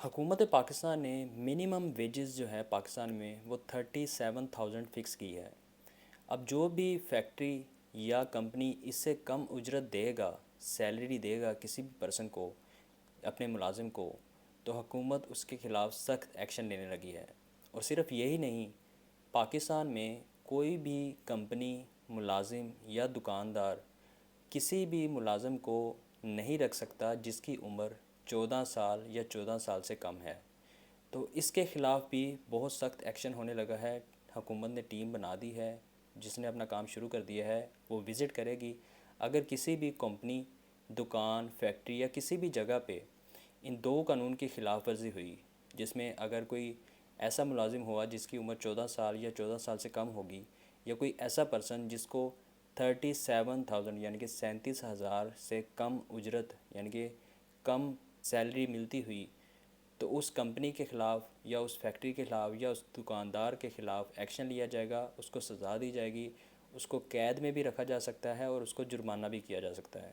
حکومت پاکستان نے minimum wages جو ہے پاکستان میں وہ 37,000 فکس کی ہے۔ اب جو بھی فیکٹری یا کمپنی اس سے کم اجرت دے گا، سیلری دے گا کسی بھی پرسن کو، اپنے ملازم کو، تو حکومت اس کے خلاف سخت ایکشن لینے لگی ہے۔ اور صرف یہی نہیں، پاکستان میں کوئی بھی کمپنی، ملازم یا دکاندار کسی بھی ملازم کو نہیں رکھ سکتا جس کی عمر 14 سال یا 14 سال سے کم ہے۔ تو اس کے خلاف بھی بہت سخت ایکشن ہونے لگا ہے۔ حکومت نے ٹیم بنا دی ہے جس نے اپنا کام شروع کر دیا ہے، وہ وزٹ کرے گی۔ اگر کسی بھی کمپنی، دکان، فیکٹری یا کسی بھی جگہ پہ ان دو قانون کی خلاف ورزی ہوئی، جس میں اگر کوئی ایسا ملازم ہوا جس کی عمر 14 سال یا 14 سال سے کم ہوگی، یا کوئی ایسا پرسن جس کو 37,000 یعنی کہ 37,000 سے کم اجرت یعنی کہ کم سیلری ملتی ہوئی، تو اس کمپنی کے خلاف یا اس فیکٹری کے خلاف یا اس دکاندار کے خلاف ایکشن لیا جائے گا، اس کو سزا دی جائے گی، اس کو قید میں بھی رکھا جا سکتا ہے اور اس کو جرمانہ بھی کیا جا سکتا ہے۔